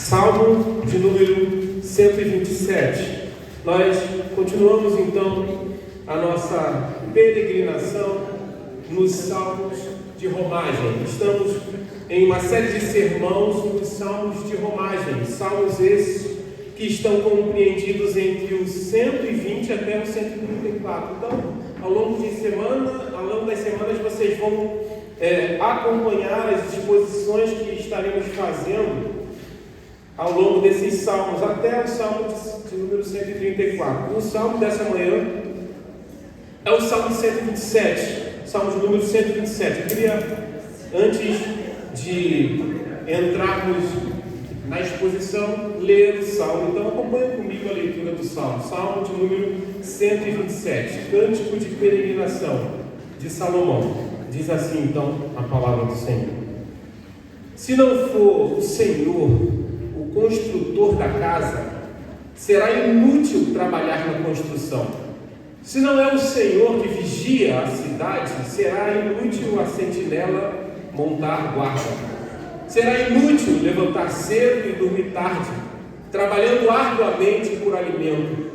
Salmo de número 127. Nós continuamos então a nossa peregrinação nos Salmos de Romagem. Estamos em uma série de sermãos nos Salmos de Romagem. Salmos esses que estão compreendidos entre os 120 até os 134. Então, ao longo das semanas, vocês vão acompanhar as exposições que estaremos fazendo ao longo desses salmos, até o salmo de número 134. O salmo dessa manhã é o salmo 127, salmo de número 127. Eu queria, antes de entrarmos na exposição, ler o salmo. Então acompanhe comigo a leitura do salmo. Salmo de número 127, Cântico de Peregrinação de Salomão. Diz assim então a palavra do Senhor: se não for o Senhor o construtor da casa, será inútil trabalhar na construção. Se não é o Senhor que vigia a cidade, será inútil a sentinela montar guarda. Será inútil levantar cedo e dormir tarde, trabalhando arduamente por alimento.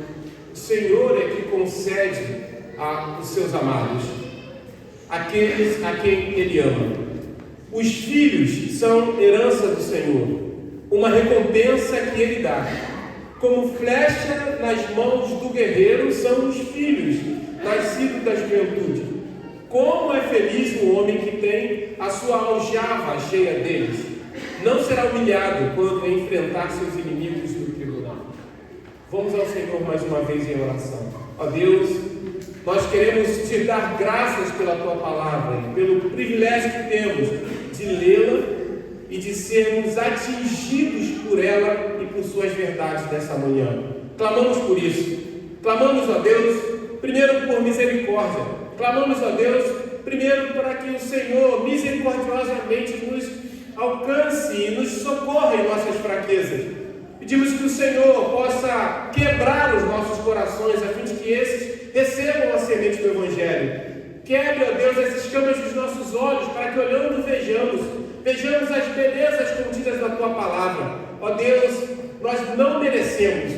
O Senhor é que concede aos seus amados, aqueles a quem Ele ama. Os filhos são herança do Senhor, uma recompensa que Ele dá. Como flecha nas mãos do guerreiro são os filhos, nascidos da juventude. Como é feliz o homem que tem a sua aljava cheia deles. Não será humilhado quando enfrentar seus inimigos no tribunal. Vamos ao Senhor mais uma vez em oração. Ó Deus, nós queremos te dar graças pela tua palavra e pelo privilégio que temos de lê-la e de sermos atingidos por ela e por suas verdades nessa manhã. Clamamos por isso. Clamamos, ó Deus, primeiro por misericórdia. Clamamos, ó Deus, primeiro para que o Senhor misericordiosamente nos alcance e nos socorra em nossas fraquezas. Pedimos que o Senhor possa quebrar os nossos corações, a fim de que esses recebam a semente do Evangelho. Quebre, ó Deus, as escamas dos nossos olhos, para que olhando vejamos as belezas contidas na Tua palavra. Ó Deus, nós não merecemos,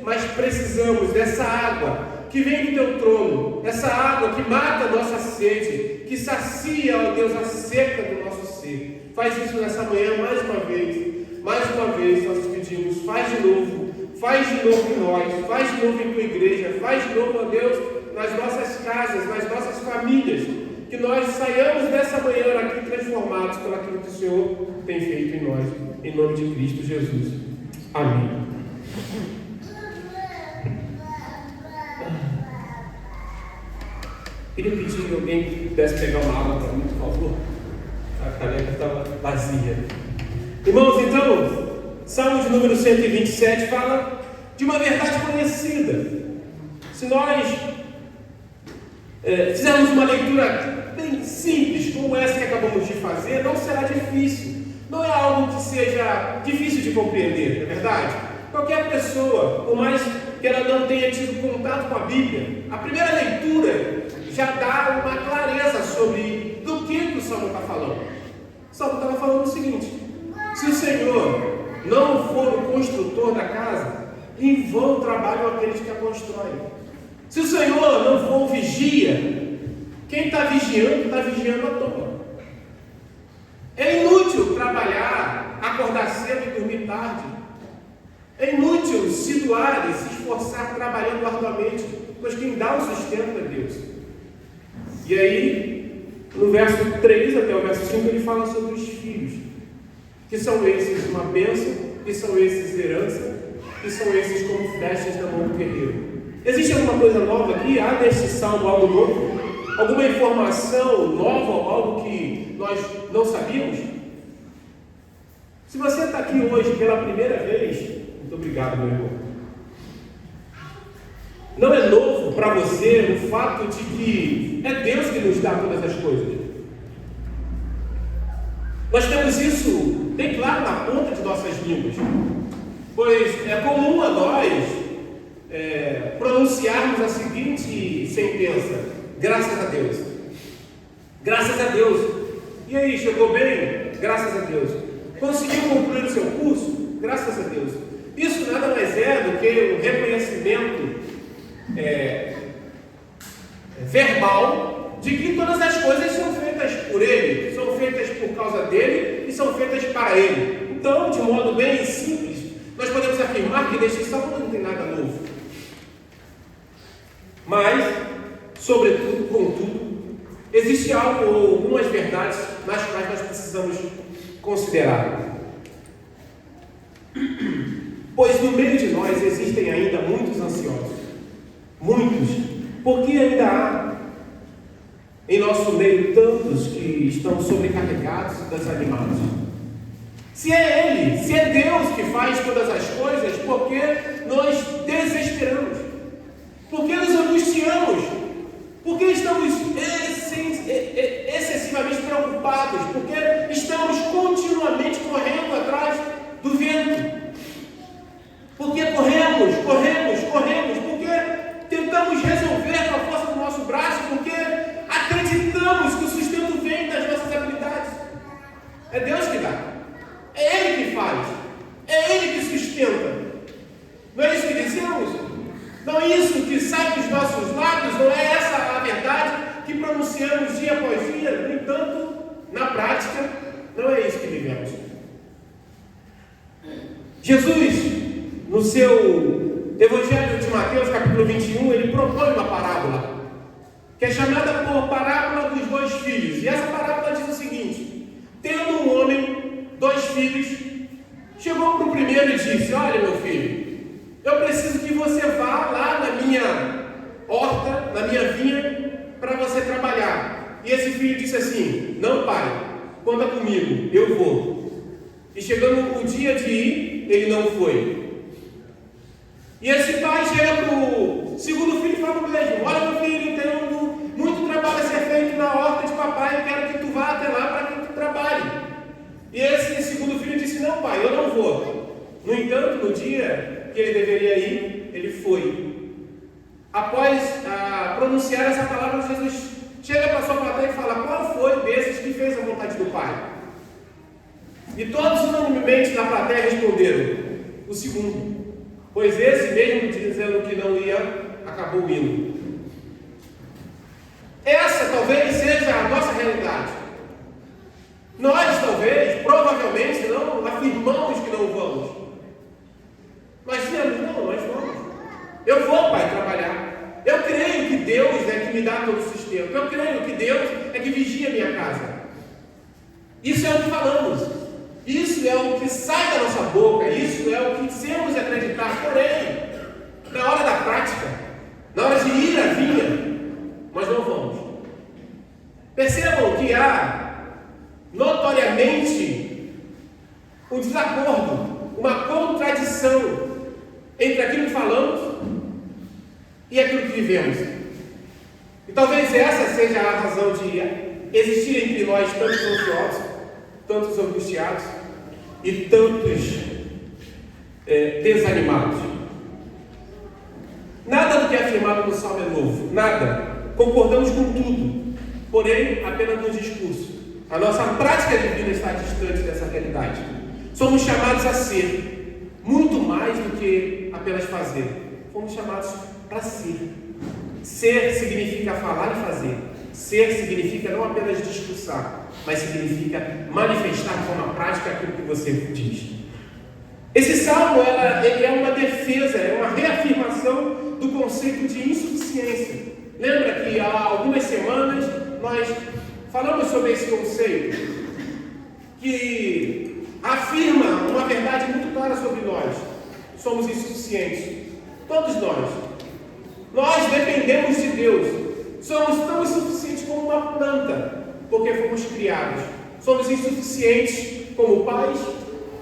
mas precisamos dessa água que vem do Teu trono, essa água que mata a nossa sede, que sacia, ó Deus, a seca do nosso ser. Faz isso nessa manhã mais uma vez nós te pedimos, faz de novo em nós, faz de novo em Tua igreja, faz de novo, ó Deus, nas nossas casas, nas nossas famílias, que nós saiamos dessa manhã aqui transformados por aquilo que o Senhor tem feito em nós, em nome de Cristo Jesus. Amém. Queria pedir que alguém pudesse pegar uma água para mim, por favor. A caneca estava vazia. Irmãos, então, Salmo de número 127 fala de uma verdade conhecida. Se nós fizermos uma leitura bem simples, como essa que acabamos de fazer, não será difícil. Não é algo que seja difícil de compreender, não é verdade? Qualquer pessoa, por mais que ela não tenha tido contato com a Bíblia, a primeira leitura já dá uma clareza sobre do que o Salmo está falando. O Salmo estava falando o seguinte: se o Senhor não for o construtor da casa, em vão trabalham aqueles que a constroem. Se o Senhor não for o vigia, quem está vigiando à toa. É inútil trabalhar, acordar cedo e dormir tarde. É inútil se doar e se esforçar trabalhando arduamente, pois quem dá o sustento é Deus. E aí, no verso 3 até o verso 5, ele fala sobre os filhos, que são esses uma bênção, que são esses herança, que são esses como flechas na mão do guerreiro. Existe alguma coisa nova aqui? Há nesse salmo algo novo? Alguma informação nova, algo que nós não sabíamos? Se você está aqui hoje pela primeira vez, muito obrigado, meu irmão. Não é novo para você o fato de que é Deus que nos dá todas as coisas. Nós temos isso bem claro na ponta de nossas línguas, pois é comum a nós pronunciarmos a seguinte sentença: graças a Deus. Graças a Deus. E aí, chegou bem? Graças a Deus. Conseguiu concluir o seu curso? Graças a Deus. Isso nada mais é do que um reconhecimento verbal de que todas as coisas são feitas por Ele, são feitas por causa dEle e são feitas para Ele. Então, de modo bem simples, nós podemos afirmar que neste salmo não tem nada novo. Mas, sobretudo, contudo, existe algo ou algumas verdades nas quais nós precisamos considerar. Pois no meio de nós existem ainda muitos ansiosos. Muitos. Porque ainda há em nosso meio tantos que estão sobrecarregados e desanimados. Se é Ele, se é Deus que faz todas as coisas, por que nós desesperamos? Por que nos angustiamos? Por que estamos excessivamente preocupados? Por que estamos continuamente correndo atrás do vento? Por que corremos? Porque tentamos resolver com a força do nosso braço? Porque acreditamos que o sustento vem das nossas habilidades? É Deus que dá. É Ele que faz. É Ele que sustenta. Não é isso que dizemos? Não é isso que sai dos nossos lábios? Não é essa a verdade que pronunciamos dia após dia? No entanto, na prática, não é isso que vivemos. Jesus, no seu Evangelho de Mateus, capítulo 21, ele propõe uma parábola, que é chamada por parábola dos dois filhos. E essa parábola diz o seguinte: tendo um homem 2 filhos, chegou para o primeiro e disse: olha, meu filho, eu preciso que você vá lá na minha horta, na minha vinha, para você trabalhar. E esse filho disse assim: não, pai, conta comigo, eu vou. E chegando o dia de ir, ele não foi. E esse pai chega para o segundo filho e fala o mesmo: olha, meu filho, tenho muito trabalho a ser feito na horta de papai, eu quero que tu vá até lá para que tu trabalhe. E esse segundo filho disse: não, pai, eu não vou. No entanto, no dia que ele deveria ir, ele foi. Após pronunciar essa palavra, Jesus chega para a sua plateia e fala: qual foi desses que fez a vontade do pai? E todos unanimemente na plateia responderam: o segundo. Pois esse, mesmo dizendo que não ia, acabou indo. Essa talvez seja a nossa realidade. Nós talvez, provavelmente, não afirmamos que não vamos. Nós dizemos: não, nós vamos. Eu vou, pai, trabalhar. Eu creio que Deus é que me dá todo o sustento. Eu creio que Deus é que vigia a minha casa. Isso é o que falamos. Isso é o que sai da nossa boca. Isso é o que dizemos acreditar. Porém, na hora da prática, na hora de ir à vinha, nós não vamos. Percebam que há notoriamente um desacordo, uma contradição entre aquilo que falamos e aquilo que vivemos. E talvez essa seja a razão de existir entre nós tantos ansiosos, tantos angustiados e tantos desanimados. Nada do que é afirmado no Salmo é novo, nada. Concordamos com tudo, porém apenas no discurso. A nossa prática divina está distante dessa realidade. Somos chamados a ser muito mais do que apenas fazer. Fomos chamados para ser. Ser significa falar e fazer. Ser significa não apenas discursar, mas significa manifestar de forma prática aquilo que você diz. Esse salmo ele é uma defesa, é uma reafirmação do conceito de insuficiência. Lembra que há algumas semanas nós falamos sobre esse conceito, que afirma uma verdade muito clara sobre nós: somos insuficientes, todos nós. Nós dependemos de Deus. Somos tão insuficientes como uma planta, porque fomos criados. Somos insuficientes como pais,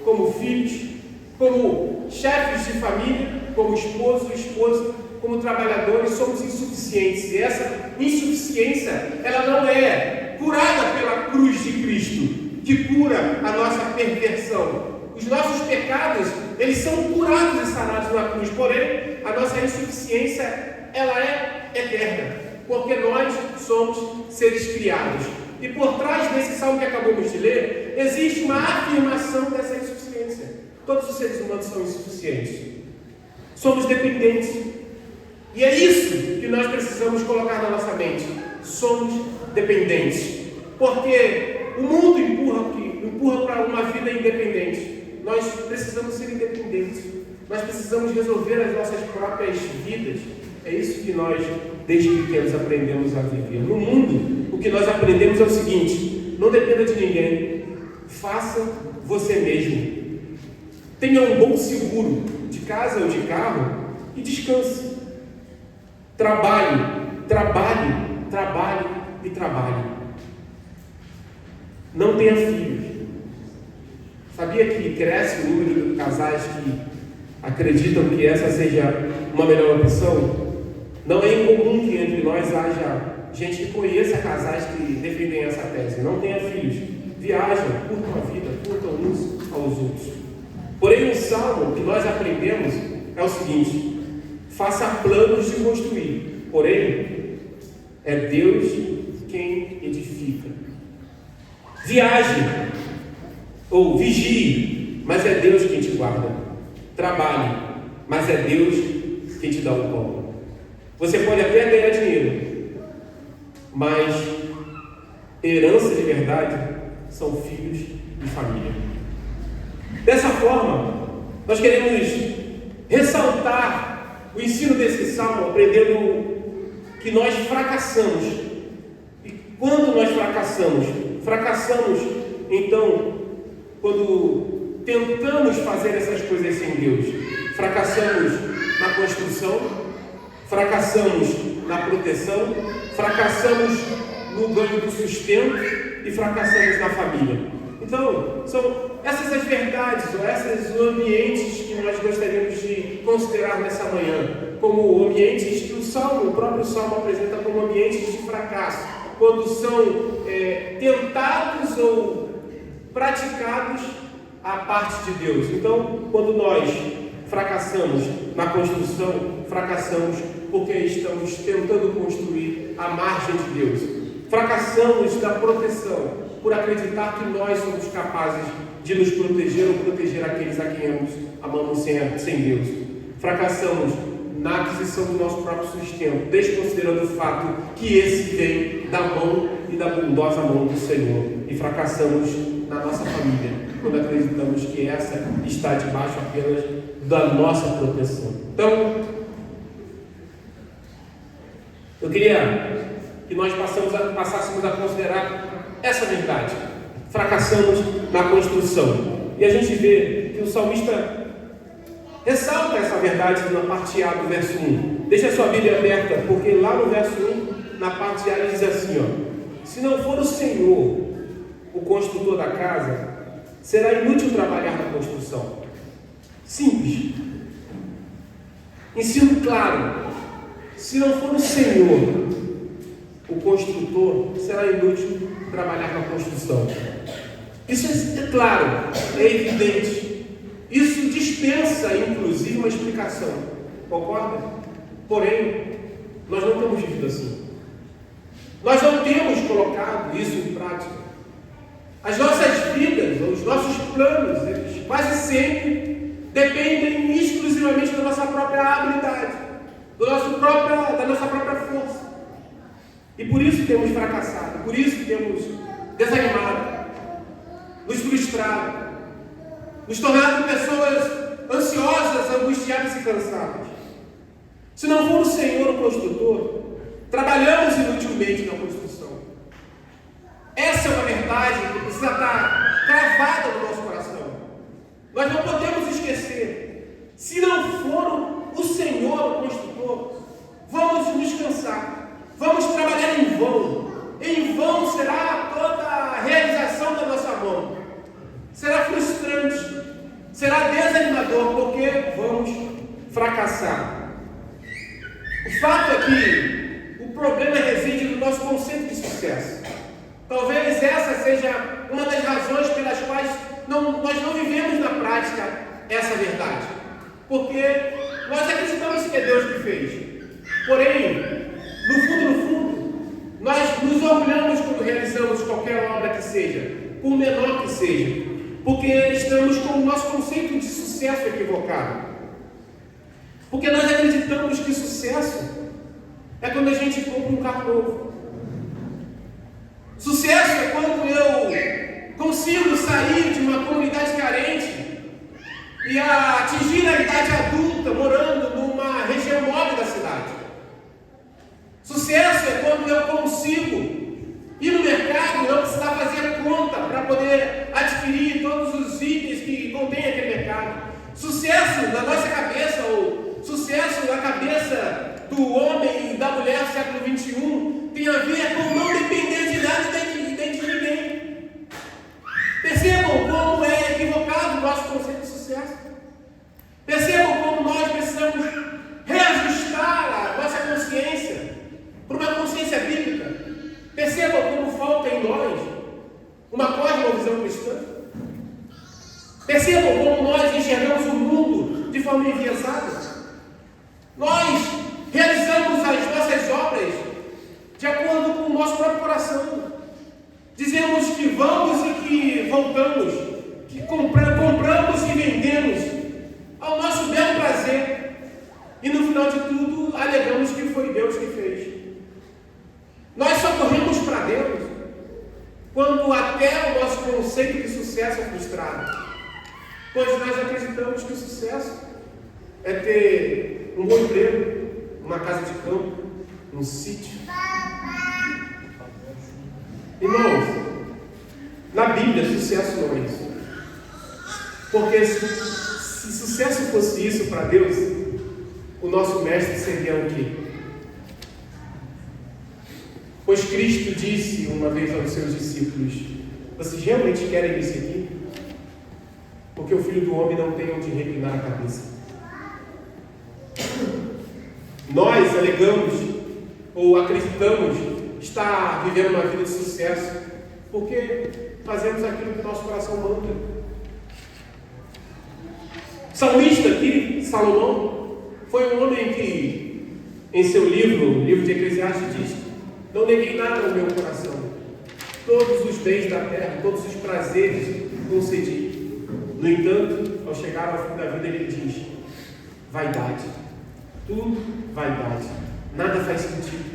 como filhos, como chefes de família, como esposo e esposa, como trabalhadores. Somos insuficientes. E essa insuficiência, ela não é curada pela cruz de Cristo, que cura a nossa perversão. Os nossos pecados, eles são curados e sanados na cruz. Porém, a nossa insuficiência, ela é eterna, porque nós somos seres criados. E por trás desse salmo que acabamos de ler, existe uma afirmação afirmação dessa insuficiência. Todos os seres humanos são insuficientes. Somos dependentes. E é isso que nós precisamos colocar na nossa mente. Somos dependentes. Porque o mundo empurra para uma vida independente. Nós precisamos ser independentes. Nós precisamos resolver as nossas próprias vidas. É isso que nós, desde pequenos, aprendemos a viver. No mundo, o que nós aprendemos é o seguinte: não dependa de ninguém. Faça você mesmo. Tenha um bom seguro de casa ou de carro e descanse. Trabalhe, trabalhe, trabalhe e trabalhe. Não tenha filhos. Sabia que cresce o número de casais que acreditam que essa seja uma melhor opção? Não é incomum que entre nós haja gente que conheça casais que defendem essa tese. Não tenha filhos. Viajem, curtam a vida, curtam uns aos outros. Porém, um salmo que nós aprendemos é o seguinte: faça planos de construir. Porém, é Deus quem edifica. Viaje ou vigie, mas é Deus quem te guarda. Trabalhe, mas é Deus quem te dá o pão. Você pode até ganhar dinheiro, mas herança de verdade são filhos e família. Dessa forma, nós queremos ressaltar o ensino desse salmo, aprendendo que nós fracassamos. E quando nós fracassamos, então, quando tentamos fazer essas coisas sem Deus. Fracassamos na construção, fracassamos na proteção, fracassamos no ganho do sustento e fracassamos na família. Então, são essas as verdades, ou esses ambientes que nós gostaríamos de considerar nessa manhã, como ambientes que o próprio Salmo apresenta como ambientes de fracasso, quando são tentados ou praticados a parte de Deus. Então, quando nós fracassamos na construção, fracassamos porque estamos tentando construir a margem de Deus. Fracassamos na proteção, por acreditar que nós somos capazes de nos proteger ou proteger aqueles a quem amamos sem Deus. Fracassamos na aquisição do nosso próprio sustento, desconsiderando o fato que esse vem da mão e da bondosa mão do Senhor. E fracassamos na nossa família, quando acreditamos que essa está debaixo apenas da nossa proteção. Então, eu queria que nós passássemos a considerar essa verdade. Fracassamos na construção. E a gente vê que o salmista ressalta essa verdade na parte A do verso 1. Deixa a sua Bíblia aberta, porque lá no verso 1, na parte A, ele diz assim, se não for o Senhor o construtor da casa, será inútil trabalhar na construção. Simples. Ensino claro. Se não for o Senhor o construtor, será inútil trabalhar na construção. Isso é claro, é evidente. Isso dispensa, inclusive, uma explicação. Concorda? Porém, nós não temos vivido assim. Nós não temos colocado isso em prática. As nossas vidas, os nossos planos, eles quase sempre dependem exclusivamente da nossa própria habilidade, da nossa própria força. E por isso temos fracassado, por isso temos desanimado, nos frustrado, nos tornado pessoas ansiosas, angustiadas e cansadas. Se não for o Senhor o construtor, trabalhamos inutilmente na construção. Essa é uma verdade que precisa estar cravada no nosso coração. Nós não podemos esquecer. Se não for o Senhor o construtor, vamos nos cansar. Vamos trabalhar em vão. Em vão será toda a realização da nossa mão. Será frustrante. Será desanimador, porque vamos fracassar. O fato é que o problema reside no nosso conceito de sucesso. Talvez essa seja uma das razões pelas quais nós não vivemos na prática essa verdade. Porque nós acreditamos que é Deus que fez. Porém, no fundo, nós nos orgulhamos quando realizamos qualquer obra que seja, por menor que seja. Porque estamos com o nosso conceito de sucesso equivocado. Porque nós acreditamos que sucesso é quando a gente compra um carro novo. Sucesso é quando eu consigo sair de uma comunidade carente e atingir a idade adulta morando numa região nobre da cidade. Sucesso é quando eu consigo ir no mercado e não precisar fazer conta para poder adquirir todos os itens que contém aquele mercado. Sucesso na nossa cabeça, ou sucesso na cabeça do homem e da mulher do século XXI, tem a ver com não depender de nada nem de ninguém. Percebam como é equivocado o nosso conceito de sucesso. Percebam como nós precisamos reajustar a nossa consciência para uma consciência bíblica. Percebam como falta em nós uma cosmovisão cristã. Percebam como nós enxergamos o mundo de forma enviesada. Nós realizamos as nossas obras de acordo com o nosso próprio coração. Dizemos que vamos e que voltamos, que compramos e vendemos ao nosso belo prazer. E no final de tudo, alegamos que foi Deus que fez. Nós só corremos para Deus quando até o nosso conceito de sucesso é frustrado. Pois nós acreditamos que o sucesso é ter um bom emprego, uma casa de campo, um sítio. Irmãos, na Bíblia, sucesso não é isso. Porque se sucesso fosse isso para Deus, o nosso mestre seria o quê? Pois Cristo disse uma vez aos seus discípulos: vocês realmente querem isso aqui? Porque o Filho do Homem não tem onde reclinar a cabeça. Nós alegamos ou acreditamos estar vivendo uma vida de sucesso porque fazemos aquilo que o nosso coração manda. O salmista aqui, Salomão, foi um homem que, em seu livro de Eclesiastes, diz: não neguei nada ao meu coração, todos os bens da terra, todos os prazeres concedi. No entanto, ao chegar ao fim da vida, ele diz: vaidade, tudo vaidade, nada faz sentido.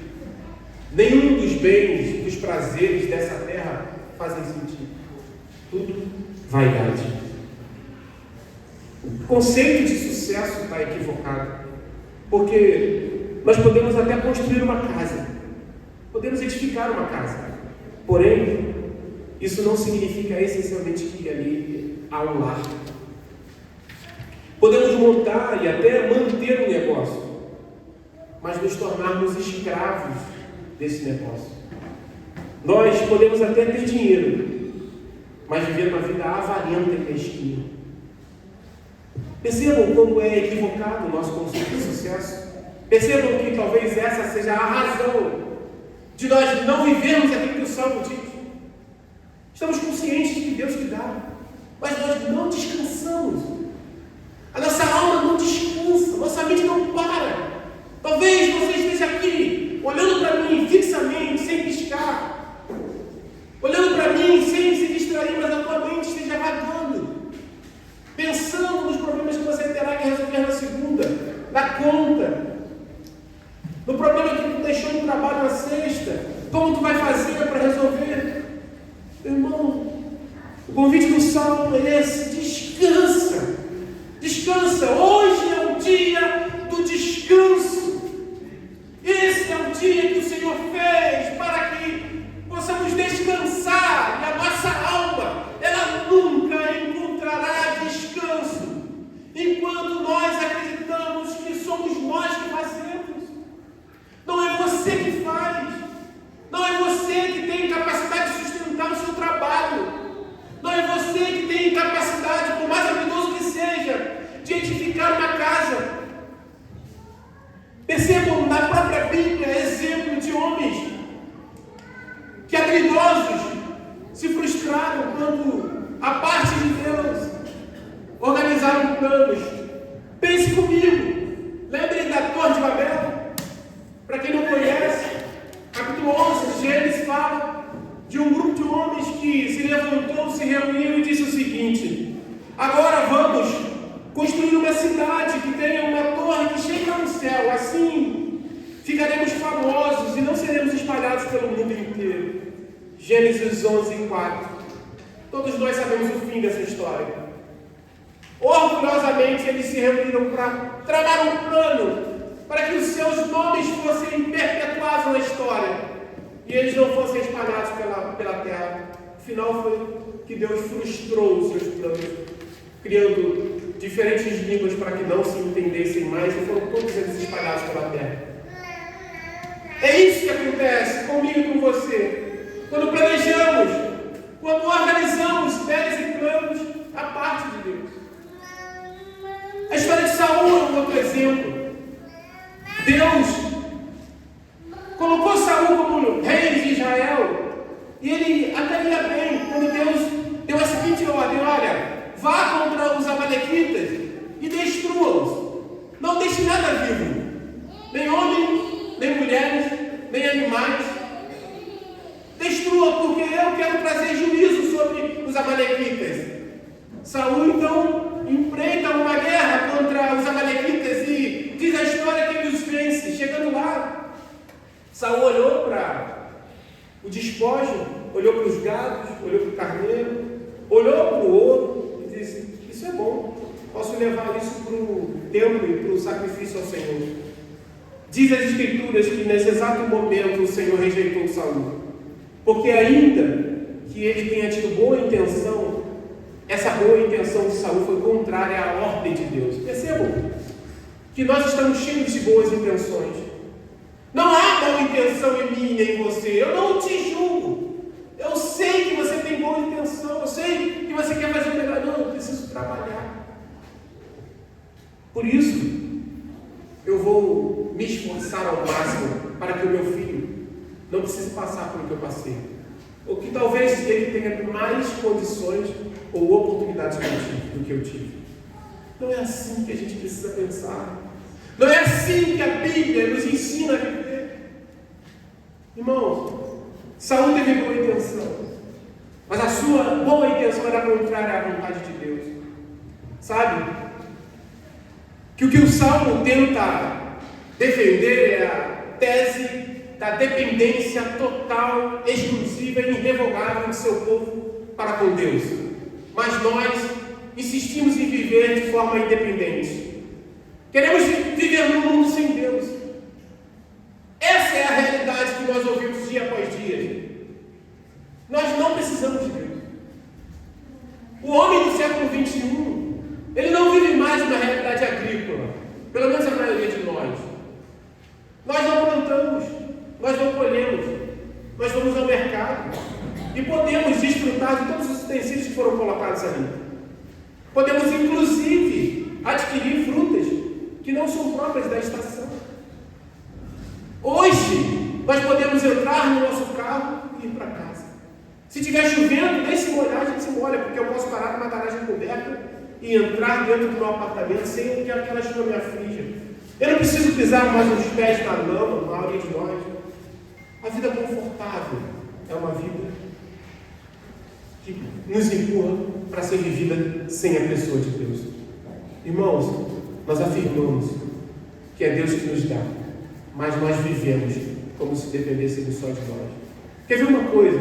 Nenhum dos bens, dos prazeres dessa terra fazem sentido. Tudo vaidade. O conceito de sucesso está equivocado, porque nós podemos até construir uma casa, podemos edificar uma casa, porém, isso não significa essencialmente que ali há um lar. Podemos montar e até manter um negócio, mas nos tornarmos escravos desse negócio. Nós podemos até ter dinheiro, mas viver uma vida avarenta e mesquinha. Percebam como é equivocado o nosso conceito de sucesso? Percebam que talvez essa seja a razão de nós não vivermos aquilo que o Salmo diz. Estamos conscientes de que Deus que dá, mas nós não descansamos. A nossa alma não descansa, nossa mente não para. Talvez você esteja aqui, olhando para mim fixamente, sem piscar, olhando para mim sem se distrair, mas a tua mente esteja vagando, pensando nos problemas que você terá que resolver na segunda, na conta, no problema que tu deixou no trabalho na sexta, como tu vai fazer para resolver. Irmão, o convite do Salmo é esse: descansa, descansa. Hoje é o dia do descanso. Esse é o dia que o Senhor fez para que possamos descansar, e a nossa alma, ela nunca encontrará descanso enquanto nós acreditamos que somos nós que fazemos. Não é você que faz, não é você que tem capacidade de sustentar o seu trabalho, não é você que tem capacidade, por mais habilidoso que seja, de edificar uma casa. Percebam na própria Bíblia exemplo de homens que, habilidosos, se frustraram quando a parte de Deus organizaram planos. Pense comigo, lembrem da Torre de Babel. Para quem não conhece, capítulo 11, Gênesis fala de um grupo de homens que se levantou, se reuniu e disse o seguinte: Agora vamos construir uma cidade que tenha uma torre que chegue ao céu. Assim ficaremos famosos e não seremos espalhados pelo mundo inteiro. Gênesis 11:4. Todos nós sabemos o fim dessa história. Orgulhosamente eles se reuniram para tramar um plano para que os seus nomes fossem perpetuados na história e eles não fossem espalhados pela terra. O final foi que Deus frustrou os seus planos, criando diferentes línguas para que não se entendessem mais, e foram todos eles espalhados pela terra. É isso que acontece comigo e com você. Quando planejamos, quando organizamos ideias e planos a parte de Deus. A história de Saul é um outro exemplo. Deus colocou Saul como rei de Israel, e ele até ia bem quando Deus deu a seguinte ordem: olha, vá contra os amalequitas e destrua-os. Não deixe nada vivo, nem homens, nem mulheres, nem animais. Destrua, porque eu quero trazer juízo sobre os amalequitas. Saul então empreita uma guerra contra os amalequitas e diz a história que ele os vence. Chegando lá, Saul olhou para o despojo, olhou para os gados, olhou para o carneiro, olhou para o ouro e disse: isso é bom, posso levar isso para o templo e para o sacrifício ao Senhor. Diz as Escrituras que nesse exato momento o Senhor rejeitou Saul, porque ainda que ele tenha tido boa intenção, essa boa intenção de Saul foi contrária à ordem de Deus. Percebam que nós estamos cheios de boas intenções. Não há boa intenção em mim nem em você. Eu não te julgo. Eu sei que você tem boa intenção. Eu sei que você quer fazer o melhor. Não, eu preciso trabalhar. Por isso, eu vou me esforçar ao máximo para que o meu filho não precise passar pelo que eu passei. Ou que talvez ele tenha mais condições ou oportunidades do que eu tive. Não é assim que a gente precisa pensar. Não é assim que a Bíblia nos ensina a viver. Irmãos, Saul teve boa intenção, mas a sua boa intenção era contrária à vontade de Deus. Sabe? Que o Salmo tenta defender é a tese da dependência total, exclusiva e irrevogável de seu povo para com Deus. Mas nós insistimos em viver de forma independente. Queremos viver num mundo sem Deus. Essa é a realidade que nós ouvimos dia após dia. Nós não precisamos de Deus. O homem do século XXI, ele não vive mais uma realidade agrícola. Pelo menos a maioria de nós. Nós não plantamos, nós não colhemos, nós vamos ao mercado e podemos desfrutar de todos os utensílios que foram colocados ali. Podemos, inclusive, adquirir frutas que não são próprias da estação. Hoje, nós podemos entrar no nosso carro e ir para casa. Se estiver chovendo, nem se molhar, a gente se molha, porque eu posso parar numa garagem coberta e entrar dentro do meu apartamento sem que aquela chuva me aflija. Eu não preciso pisar mais os pés na lama, a maioria de nós. A vida confortável é uma vida que nos empurra para ser vivida sem a pessoa de Deus. Irmãos, nós afirmamos que é Deus que nos dá, mas nós vivemos como se dependesse só de nós. Quer ver uma coisa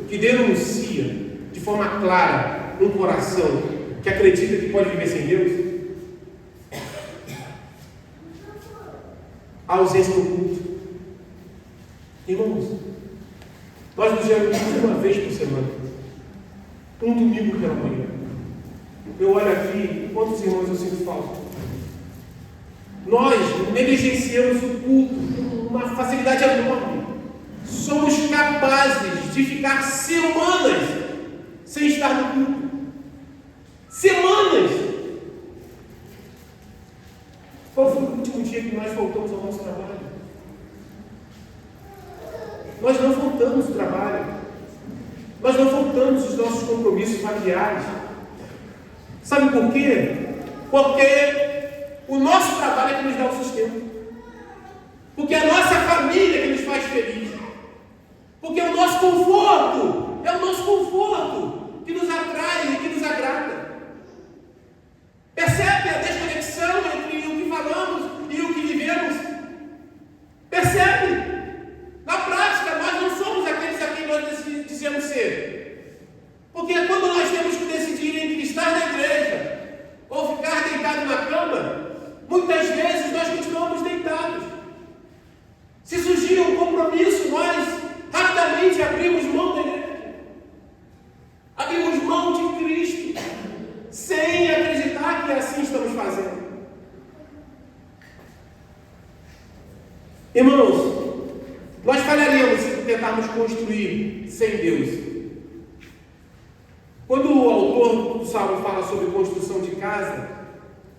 que denuncia de forma clara um coração que acredita que pode viver sem Deus? A ausência do culto. Irmãos, nós nos reunimos uma vez por semana, um domingo pela manhã. Eu olho aqui, quantos irmãos eu sinto falta. Nós negligenciamos o culto com uma facilidade enorme. Somos capazes de ficar semanas sem estar no culto. Semanas! Qual foi o último dia que nós voltamos ao nosso trabalho? Nós não voltamos ao trabalho. Nós não voltamos aos nossos compromissos familiares. Sabe por quê? Porque o nosso trabalho é que nos dá o sustento. Porque é a nossa família que nos faz feliz. Porque é o nosso conforto que nos atrai e que nos agrada. que assim estamos fazendo. Irmãos, nós falharíamos se tentarmos construir sem Deus. Quando o autor do Salmo fala sobre construção de casa,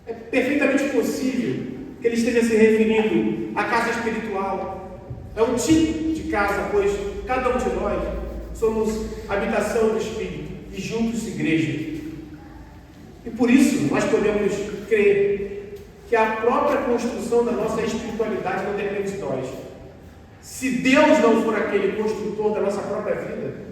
é perfeitamente possível que ele esteja se referindo à casa espiritual. É um tipo de casa, pois cada um de nós somos habitação do Espírito e juntos igreja. E por isso nós podemos crer que a própria construção da nossa espiritualidade não depende de nós. Se Deus não for aquele construtor da nossa própria vida,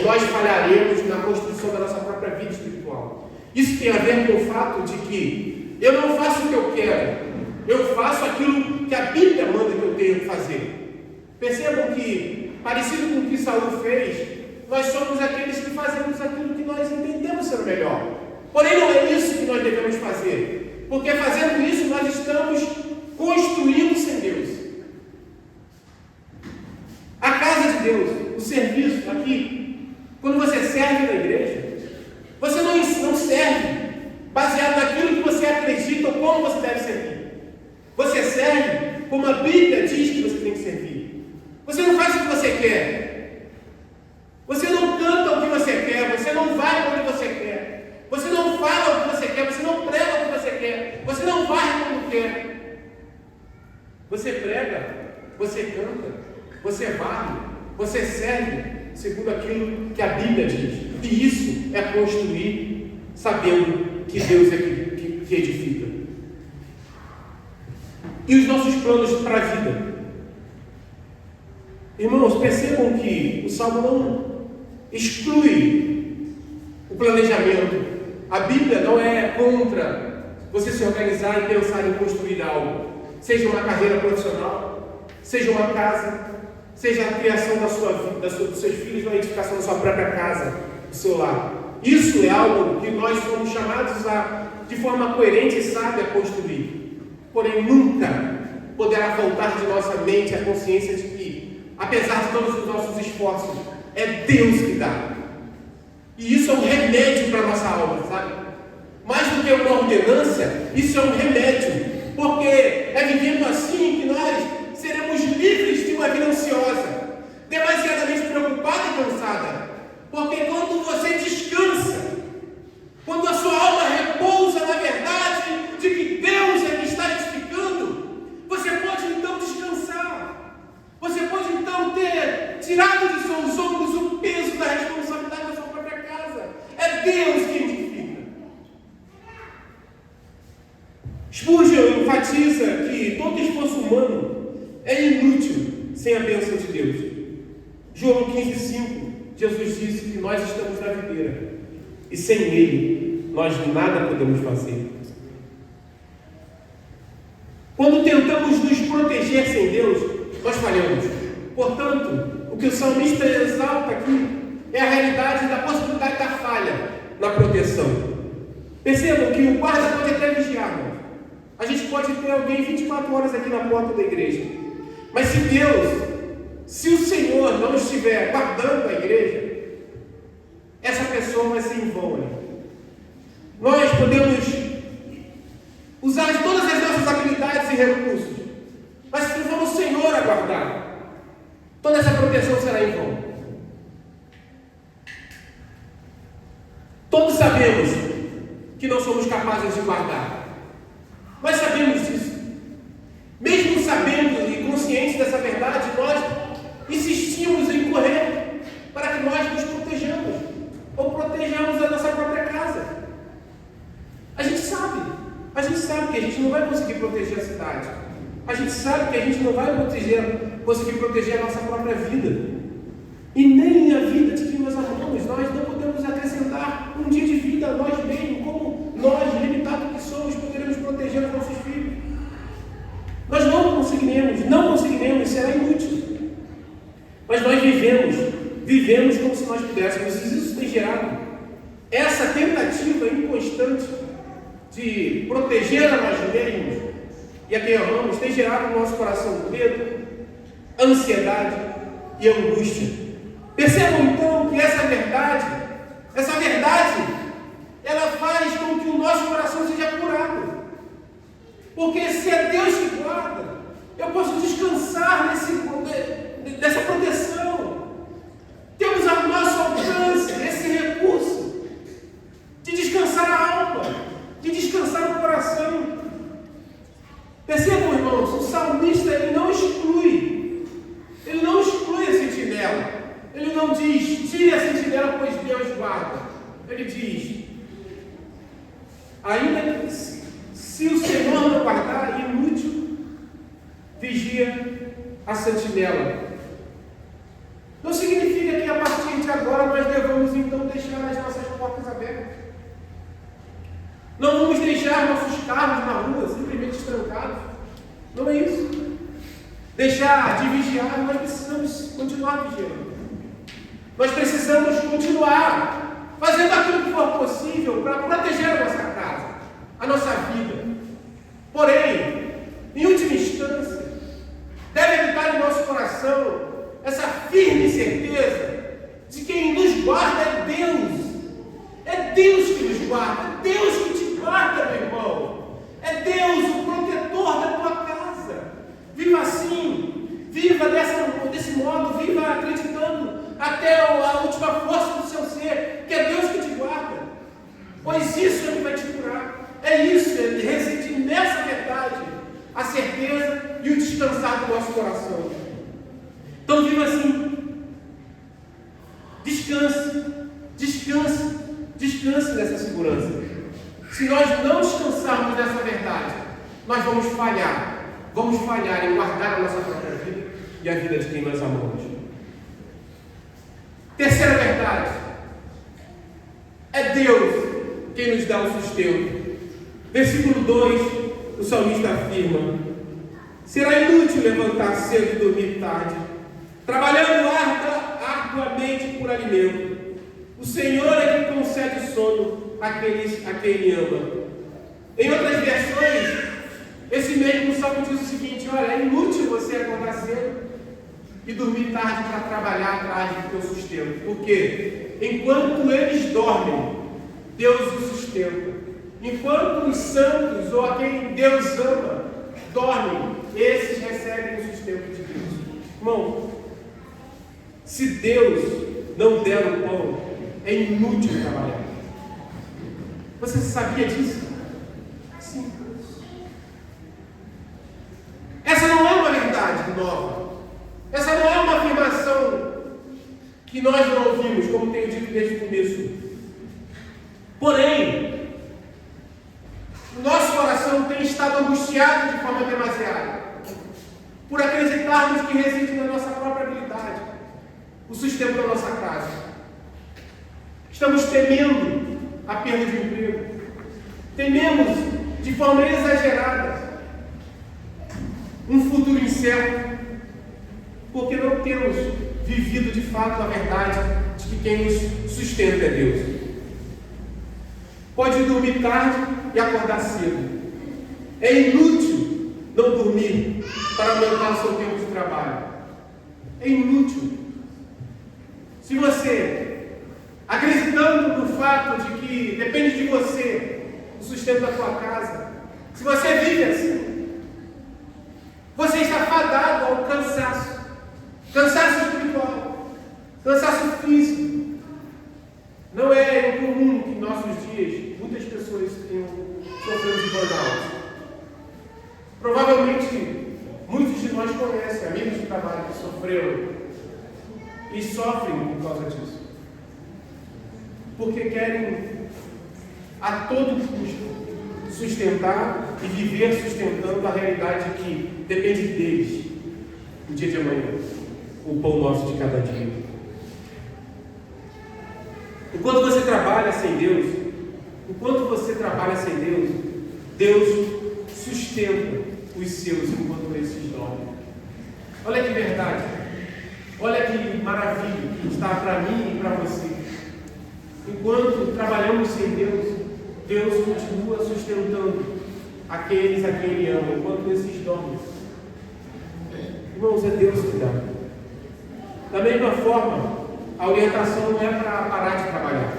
nós falharemos na construção da nossa própria vida espiritual. Isso tem a ver com o fato de que eu não faço o que eu quero, eu faço aquilo que a Bíblia manda que eu tenho que fazer. Percebam que, parecido com o que Saul fez, nós somos aqueles que fazemos aquilo que nós entendemos ser o melhor. Porém, não é isso que nós devemos fazer, porque fazendo isso nós estamos construindo sem Deus. A casa de Deus, o serviço aqui, quando você serve na igreja, você não serve baseado naquilo que você acredita ou como você deve servir. Você serve como a Bíblia diz que você tem que servir. Você não faz o que você quer. Você não canta o que você quer. Você não vai para onde você quer. Você não fala o que você quer. Você não prega o que você quer. Você não vai quando quer. Você prega, você canta, você varre, você serve segundo aquilo que a Bíblia diz. E isso é construir sabendo que Deus é que edifica. E os nossos planos para a vida. Irmãos, percebam que o Salmo não exclui o planejamento. A Bíblia não é contra você se organizar e pensar em construir algo. Seja uma carreira profissional, seja uma casa, seja a criação da sua vida, dos seus filhos, a edificação da sua própria casa, do seu lar. Isso é algo que nós somos chamados a, de forma coerente e sábia, construir. Porém, nunca poderá faltar de nossa mente a consciência de que, apesar de todos os nossos esforços, é Deus que dá. E isso é um remédio para a nossa alma, sabe? Mais do que uma ordenança, isso é um remédio. Porque é vivendo assim que nós seremos livres de uma vida ansiosa, demasiadamente preocupada e cansada. Porque quando você descansa, quando a sua alma repousa na verdade de que Deus é que está edificando, você pode então descansar. Você pode então ter tirado de seus ombros o peso da responsabilidade da sua própria casa. É Deus que edifica. Spurgeon enfatiza que todo esforço humano é inútil sem a bênção de Deus. João 15,5, Jesus disse que nós estamos na videira e sem Ele nós nada podemos fazer. Quando tentamos nos proteger sem Deus, nós falhamos. Portanto, o que o salmista exalta aqui é a realidade da possibilidade da falha na proteção. Percebam que o guarda pode até vigiar. A gente pode ter alguém 24 horas aqui na porta da igreja. Mas se o Senhor não estiver guardando a igreja, essa pessoa vai ser em vão. Nós podemos usar de todas as nossas habilidades e recursos, mas se não for o Senhor a guardar, toda essa proteção será em vão. Todos sabemos que não somos capazes de guardar. Nós sabemos disso. Mesmo sabendo e conscientes dessa verdade, nós insistimos em correr para que nós nos protejamos, ou protejamos a nossa própria casa. A gente sabe que a gente não vai conseguir proteger a cidade. A gente sabe que a gente não vai conseguir proteger a nossa própria vida. E nem a vida de quem nós amamos. Nós não podemos acrescentar um dia de vida a nós mesmos, como nós, limitados que somos, poderemos proteger os nossos filhos. Nós não conseguiremos, será inútil. Mas nós vivemos como se nós pudéssemos. E isso tem gerado essa tentativa inconstante de proteger a nós mesmos e a quem amamos, tem gerado no nosso coração medo, ansiedade e angústia. Percebam então que essa verdade, ela faz com que o nosso coração seja Porque se é Deus que guarda, eu posso descansar dessa proteção. Temos ao nosso alcance esse recurso de descansar a alma, de descansar o coração. Percebam, irmãos, o salmista ele não exclui a sentinela. Ele não diz, tire a sentinela, pois Deus guarda. Ele diz, ainda que se o Senhor não guardar, inútil vigia a sentinela. Não significa que a partir de agora nós devamos então deixar as nossas portas abertas. Não vamos deixar nossos carros na rua simplesmente trancados. Não é isso. Deixar de vigiar, nós precisamos continuar vigiando. Nós precisamos continuar fazendo aquilo que for possível para proteger a nossa casa, a nossa vida. Porém, em última instância, deve habitar em nosso coração essa firme certeza de que quem nos guarda é Deus. É Deus que nos guarda, é Deus que te guarda, meu irmão. É Deus o protetor da tua casa. Viva assim, viva desse modo, viva acreditando até a última força do seu ser, que é Deus que te guarda. Pois isso é que vai te curar. É isso, ele reside nessa verdade, a certeza e o descansar do nosso coração. Então viva assim. Descanse, descanse, descanse nessa segurança. Se nós não descansarmos nessa verdade, nós vamos falhar em guardar a nossa própria vida e a vida de quem nós amamos. Terceira verdade, é Deus quem nos dá o sustento. Versículo 2, o salmista afirma: será inútil levantar cedo e dormir tarde, trabalhando arduamente por alimento. O Senhor é que concede sono àqueles a quem Ele ama. Em outras versões, esse mesmo salmo diz o seguinte: olha, é inútil você acordar cedo e dormir tarde para trabalhar atrás do teu sustento. Porque enquanto eles dormem, Deus os sustenta. Enquanto os santos, ou a quem Deus ama, dormem, esses recebem o sustento de Deus. Irmão, se Deus não der o pão, é inútil trabalhar. Você sabia disso? Sim. Essa não é uma verdade nova. Essa não é uma afirmação que nós não ouvimos, como tenho dito desde o começo. Porém, o nosso coração tem estado angustiado de forma demasiada, por acreditarmos que reside na nossa própria habilidade o sustento da nossa casa. Estamos temendo a perda de emprego. Tememos de forma exagerada um futuro incerto, porque não temos vivido de fato a verdade de que quem nos sustenta é Deus. Pode dormir tarde e acordar cedo. É inútil não dormir para aumentar o seu tempo de trabalho. É inútil. Se você, acreditando no fato de que depende de você o sustento da sua casa, se você vive assim, você está fadado ao cansaço. Cansaço espiritual, cansaço físico. Não é incomum que em nossos dias muitas pessoas tenham sofrido de burnout. Provavelmente muitos de nós conhecem amigos de trabalho que sofreram e sofrem por causa disso. Porque querem a todo custo sustentar e viver sustentando a realidade que depende deles no dia de amanhã, o pão nosso de cada dia. Enquanto você trabalha sem Deus, Deus sustenta os seus enquanto esses dormem. Olha que verdade, olha que maravilha que está para mim e para você. Enquanto trabalhamos sem Deus, Deus continua sustentando aqueles a quem Ele ama, enquanto esses dormem. Irmãos, é Deus que dá. Da mesma forma, a orientação não é para parar de trabalhar.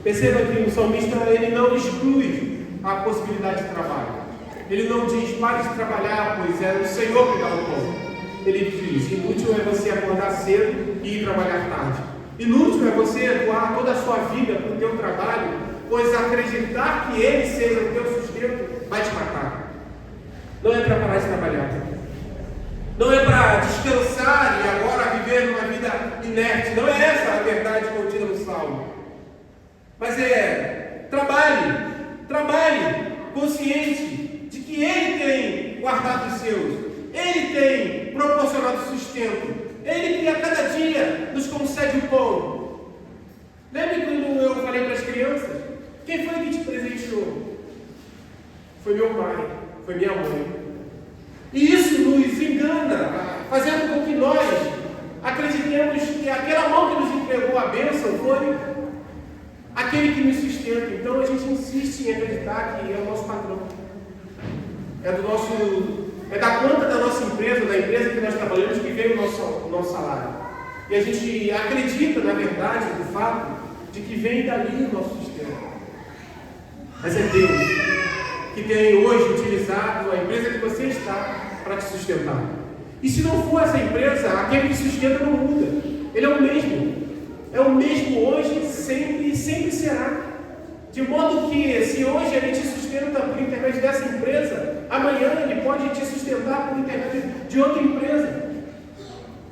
Perceba que o salmista ele não exclui a possibilidade de trabalho. Ele não diz, pare de trabalhar, pois é o Senhor que dá o pão. Ele diz, inútil é você acordar cedo e ir trabalhar tarde. Inútil é você doar toda a sua vida para o teu trabalho, pois acreditar que ele seja o teu sustento vai te matar. Não é para parar de trabalhar. Não é para descansar e agora viver uma vida inerte. Não é essa a verdade contida no Salmo. Mas é, trabalhe, consciente de que Ele tem guardado os seus. Ele tem proporcionado sustento. Ele que a cada dia nos concede o pão. Lembra quando eu falei para as crianças? Quem foi que te presenteou? Foi meu pai, foi minha mãe. E isso nos engana, fazendo com que nós acreditemos que aquela mão que nos entregou a bênção foi aquele que nos sustenta. Então a gente insiste em acreditar que é o nosso patrão. É da conta da nossa empresa, da empresa que nós trabalhamos, que vem o nosso salário. E a gente acredita, na verdade, do fato, de que vem dali o nosso sustento. Mas é Deus que tem hoje utilizado a empresa que você está para te sustentar. E se não for essa empresa, aquele que sustenta não muda. Ele é o mesmo. É o mesmo hoje, sempre e sempre será. De modo que, se hoje ele te sustenta por intermédio dessa empresa, amanhã ele pode te sustentar por intermédio de outra empresa.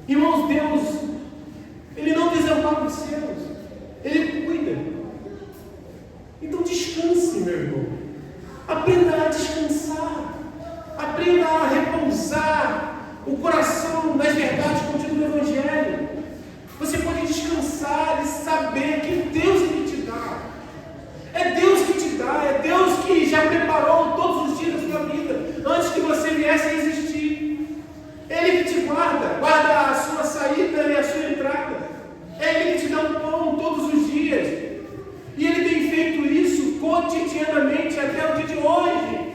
Irmãos, Deus, Ele não desampara os seus. Ele cuida. Então descanse, meu irmão. Aprenda a descansar. Aprenda a repousar o coração nas verdades contidas no Evangelho. Você pode descansar e saber que Deus ele te dá. É Deus que te dá, é Deus que já preparou todos os dias da sua vida, antes que você viesse a existir. Ele que te guarda a sua saída e a sua entrada. É Ele que te dá um pão todos os dias. E Ele tem feito isso cotidianamente até o dia de hoje.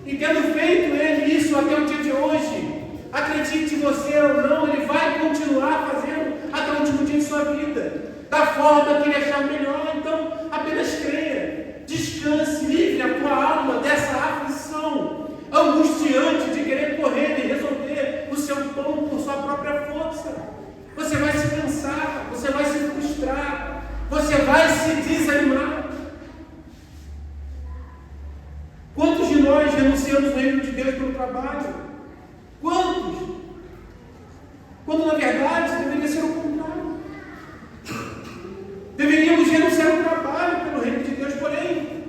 E tendo feito Ele isso até o dia de hoje, acredite você ou não, Ele vai continuar fazendo até o último dia de sua vida, da forma que Ele achar melhor. Então, apenas creia, descanse, livre a tua alma dessa aflição angustiante de querer correr e resolver o seu pão por sua própria força. Você vai se cansar, você vai se frustrar, você vai se desanimar. Quantos de nós renunciamos no reino de Deus pelo trabalho? Quantos? Quando na verdade deveria ser o contrário. Deveríamos renunciar ao trabalho pelo reino de Deus, porém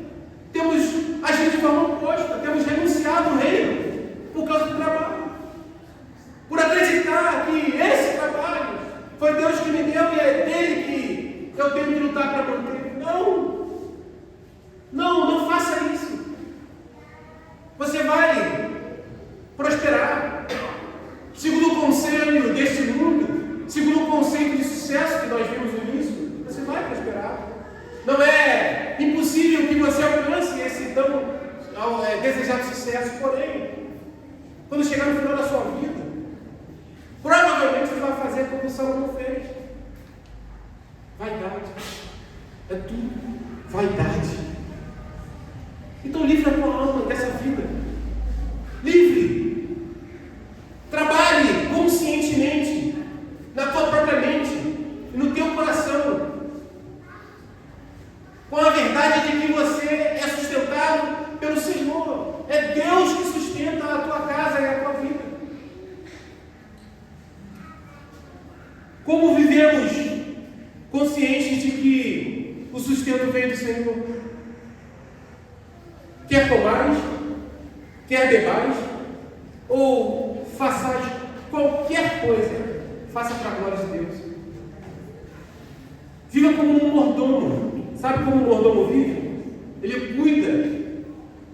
temos agido de forma oposta, temos renunciado ao reino por causa do trabalho. Por acreditar que esse trabalho foi Deus que me deu e é dele que eu tenho que lutar para manter. Não faça isso. Você vai prosperar. Segundo o conselho deste mundo, segundo o conceito de sucesso que nós vimos no início, você vai prosperar. Não é impossível que você alcance esse tão desejado sucesso, porém, quando chegar no final da sua vida, provavelmente você vai fazer como o Salomão fez. Vaidade. É tudo vaidade. Então livre a tua alma dessa vida. Livre. Trabalhe conscientemente na tua própria mente e no teu coração, com a verdade de que você é sustentado pelo Senhor. É Deus que sustenta a tua casa e a tua vida. Como vivemos conscientes de que o sustento vem do Senhor? Quer comais, quer bebais, ou façais qualquer coisa, faça para a glória de Deus. Viva como um mordomo. Sabe como um mordomo vive? Ele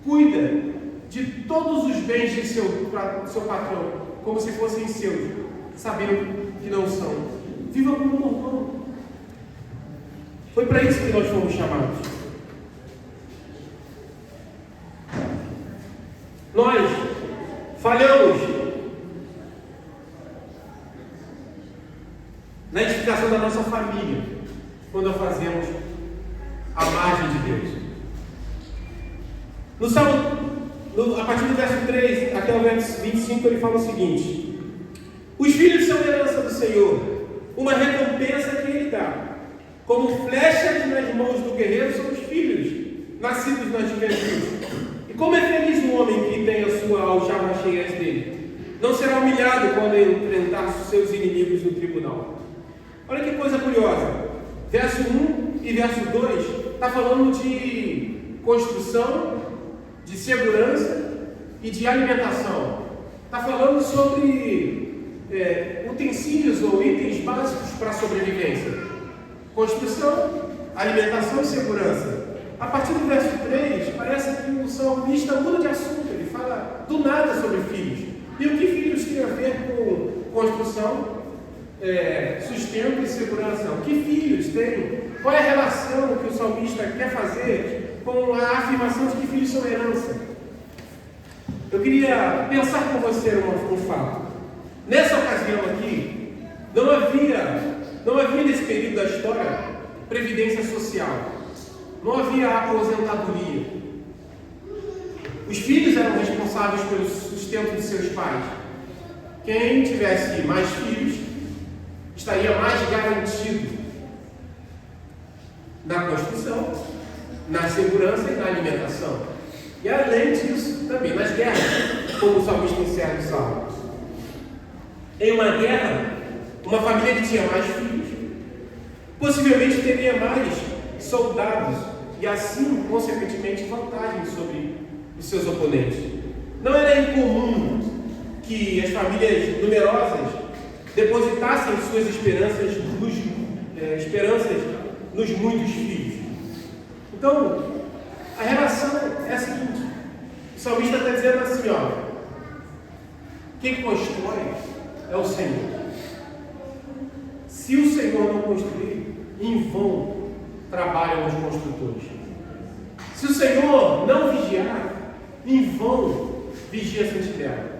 cuida de todos os bens de seu patrão, como se fossem seus, sabendo que não são. Viva como um mordomo. Foi para isso que nós fomos chamados. Nós falhamos na edificação da nossa família quando a fazemos à margem de Deus. No Salmo A partir do verso 3 até o verso 25, ele fala o seguinte: os filhos são herança do Senhor, uma recompensa que Ele dá. Como flechas nas mãos do guerreiro são os filhos, nascidos na juventude. E como é feliz o homem que tem a sua aljava cheia dele. Não será humilhado quando ele enfrentar os seus inimigos no tribunal. Olha que coisa curiosa. Verso 1 e verso 2 está falando de construção, de segurança e de alimentação. Está falando sobre utensílios ou itens básicos para a sobrevivência. Construção, alimentação e segurança. A partir do verso 3, parece que o salmista muda de assunto. Ele fala do nada sobre filhos. E o que filhos têm a ver com construção, sustento e segurança? O que filhos têm? Qual é a relação que o salmista quer fazer com a afirmação de que filhos são herança? Eu queria pensar com você um fato. Nessa ocasião aqui, não havia nesse período da história previdência social. Não havia aposentadoria. Os filhos eram responsáveis pelo sustento de seus pais. Quem tivesse mais filhos estaria mais garantido na construção, na segurança e na alimentação. E além disso, também nas guerras, como o salmista encerra o salmo. Em uma guerra, uma família que tinha mais filhos possivelmente teria mais soldados e assim, consequentemente, vantagem sobre os seus oponentes. Não era incomum que as famílias numerosas depositassem suas esperanças nos muitos filhos. Então, a relação é a seguinte: o salmista está dizendo assim, quem constrói é o Senhor. Se o Senhor não construir, em vão trabalham os construtores. Se o Senhor não vigiar, em vão vigia a sentinela.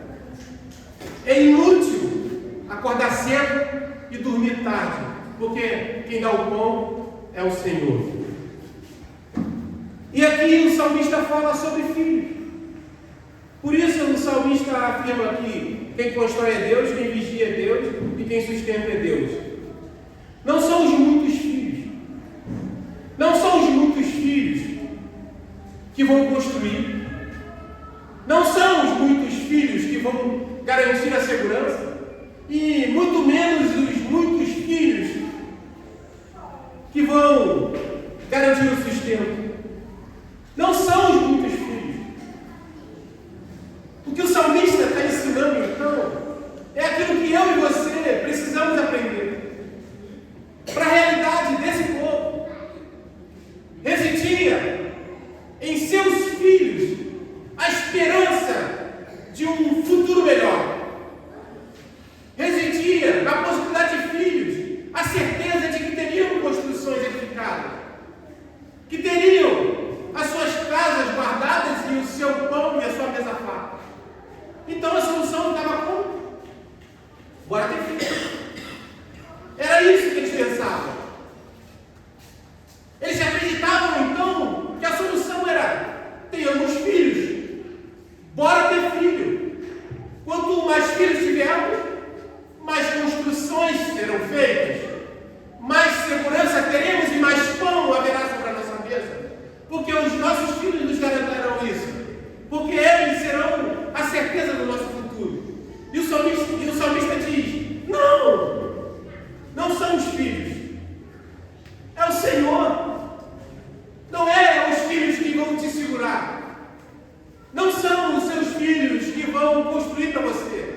É inútil acordar cedo e dormir tarde, porque quem dá o pão é o Senhor. E aqui o salmista fala sobre filhos. Por isso o salmista afirma que quem constrói é Deus, quem vigia é Deus e quem sustenta é Deus. Não são os muitos filhos. Não são os muitos filhos que vão construir. Não são os muitos filhos que vão garantir a segurança. E muito menos os muitos filhos que vão garantir o sustento. Não são os muitos filhos. O que o salmista está ensinando, então, é aquilo que eu e você precisamos aprender. Para a realidade desse povo, residia em seus filhos a esperança de um futuro melhor. Residia na possibilidade de filhos a certeza de que teriam construções edificadas, que teriam as suas casas guardadas e o seu pão e a sua mesa farta. Então a solução estava como? Bora ter filhos. Era isso que eles pensavam. Eles acreditavam então que a solução era: tenhamos filhos, bora ter filho. Quanto mais filhos tivermos, mais construções serão feitas, mais segurança teremos e mais pão haverá sobre a nossa mesa. Porque os nossos filhos nos garantirão isso. Porque eles serão a certeza do nosso futuro. E o salmista diz: não são os filhos. É o Senhor. Não é os filhos que vão te segurar. Não são os seus filhos que vão construir para você.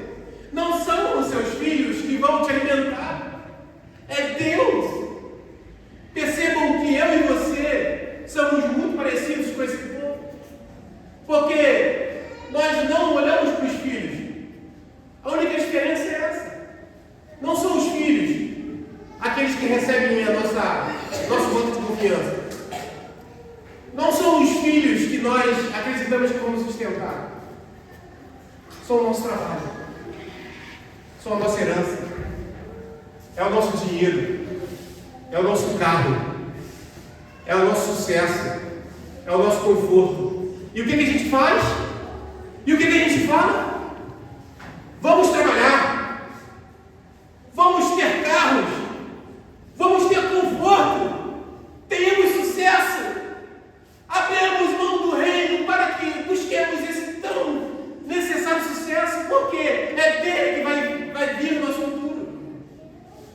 Não são os seus filhos que vão te alimentar. É Deus. Percebam que eu e você somos muito parecidos com esse povo. Porque nós não olhamos para os filhos. A única diferença é essa. Não são os filhos aqueles que recebem nosso voto de confiança. Não são os filhos que nós acreditamos que vamos sustentar. São o nosso trabalho. São a nossa herança. É o nosso dinheiro. É o nosso carro. É o nosso sucesso. É o nosso conforto. E o que a gente faz? gente fala? Vamos trabalhar, vamos ter carros, vamos ter conforto, tenhamos sucesso, abrimos mão do reino para que busquemos esse tão necessário sucesso, porque é dele que vai vir o nosso futuro.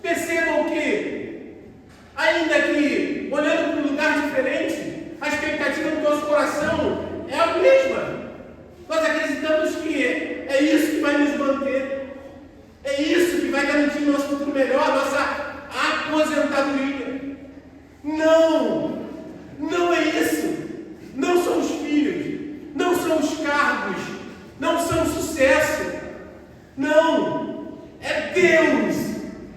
Percebam que, ainda que olhando para um lugar diferente, a expectativa do nosso coração é a mesma. Nós acreditamos que é isso que vai nos manter, é isso que vai garantir o nosso futuro melhor, a nossa aposentadoria. Não, não é isso. Não são os filhos, não são os cargos, não são o sucesso. Não, é Deus,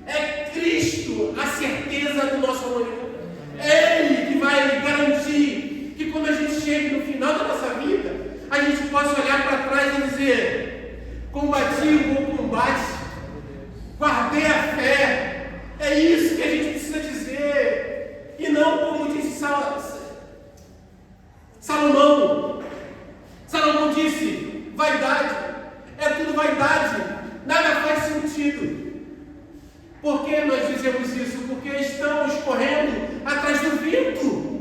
é Cristo a certeza do nosso amanhã. É Ele que vai garantir que quando a gente chegue no final da nossa vida, a gente possa olhar para trás e dizer: combati o bom combate, guardei a fé. É isso que a gente precisa dizer, e não como disse Salomão. Salomão disse: vaidade, é tudo vaidade, nada faz sentido. Por que nós dizemos isso? Porque estamos correndo atrás do vento.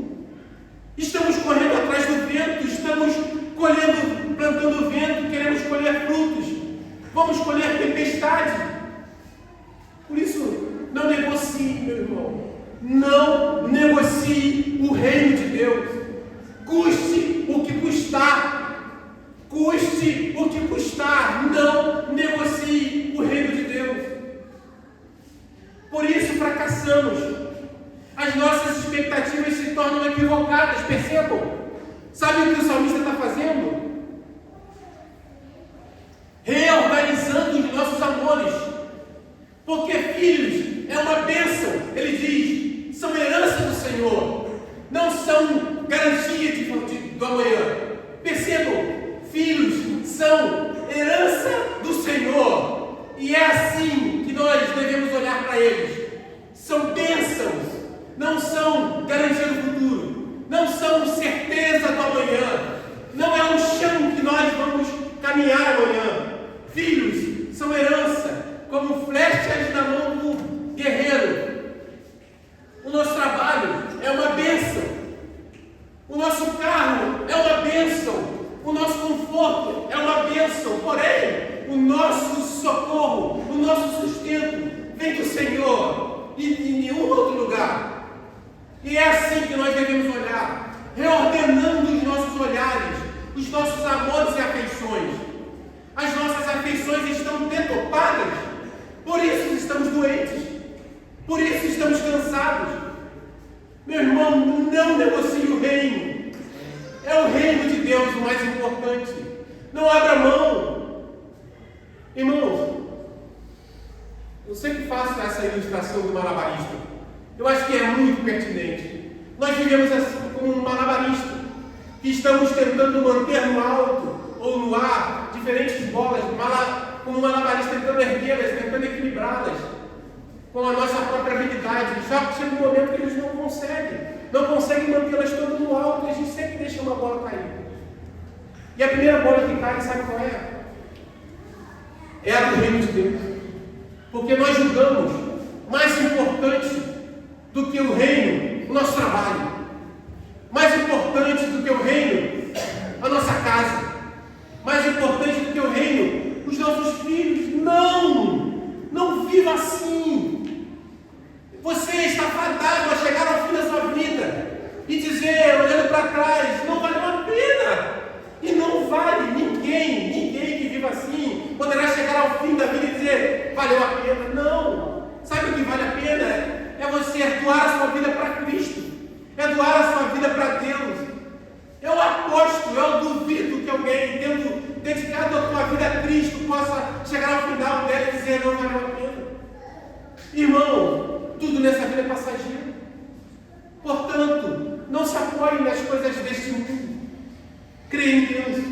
Estamos correndo atrás do vento, estamos colhendo, plantando vento, queremos colher frutos, vamos colher tempestade. Por isso, não negocie, meu irmão, não negocie o reino de Deus, custe o que custar, custe o que custar, não negocie o reino de Deus. Por isso fracassamos, as nossas expectativas se tornam equivocadas, percebam? Sabe o que o salmista está fazendo? Reorganizando os nossos amores. Porque filhos é uma bênção, ele diz, são herança do Senhor, não são garantia do amanhã. Percebam, filhos são herança do Senhor, e é assim que nós devemos olhar para eles. São bênçãos, não são garantia do futuro, não são certeza do amanhã, não é um chão que nós vamos caminhar amanhã. Filhos são herança, como flechas na mão do guerreiro. O nosso trabalho é uma bênção, o nosso carro é uma bênção, o nosso conforto é uma bênção, porém o nosso socorro, o nosso sustento vem do Senhor e de nenhum outro lugar. E é assim que nós devemos olhar, reordenando os nossos olhares, os nossos amores e afeições. As nossas afeições estão deturpadas, por isso estamos doentes, por isso estamos cansados. Meu irmão, não negocie o reino, é o reino de Deus o mais importante, não abra mão. Irmãos, eu sempre faço essa ilustração do malabarista. Eu acho que é muito pertinente. Nós vivemos assim como um malabarista, que estamos tentando manter no alto ou no ar diferentes bolas, como um malabarista tentando erguê-las, tentando equilibrá-las com a nossa própria habilidade. Só que chega um momento que eles não conseguem mantê-las todas no alto, e a gente sempre deixa uma bola cair. E a primeira bola que cai, sabe qual é? É a do reino de Deus. Porque nós julgamos mais importante do que o reino, o nosso trabalho. Mais importante do que o reino, a nossa casa. Mais importante do que o reino, os nossos filhos. Não viva assim. Você está fadado a chegar ao fim da sua vida e dizer, olhando para trás, não valeu a pena. E não vale. Ninguém que viva assim poderá chegar ao fim da vida e dizer, valeu a pena. Não. Sabe o que vale a pena? É você doar a sua vida para Cristo, é doar a sua vida para Deus. Eu aposto, eu duvido que alguém, tendo dedicado a sua vida a Cristo, possa chegar ao final dela e dizer, não valeu a pena. Irmão, tudo nessa vida é passageiro. Portanto, não se apoie nas coisas deste mundo. Creia em Deus.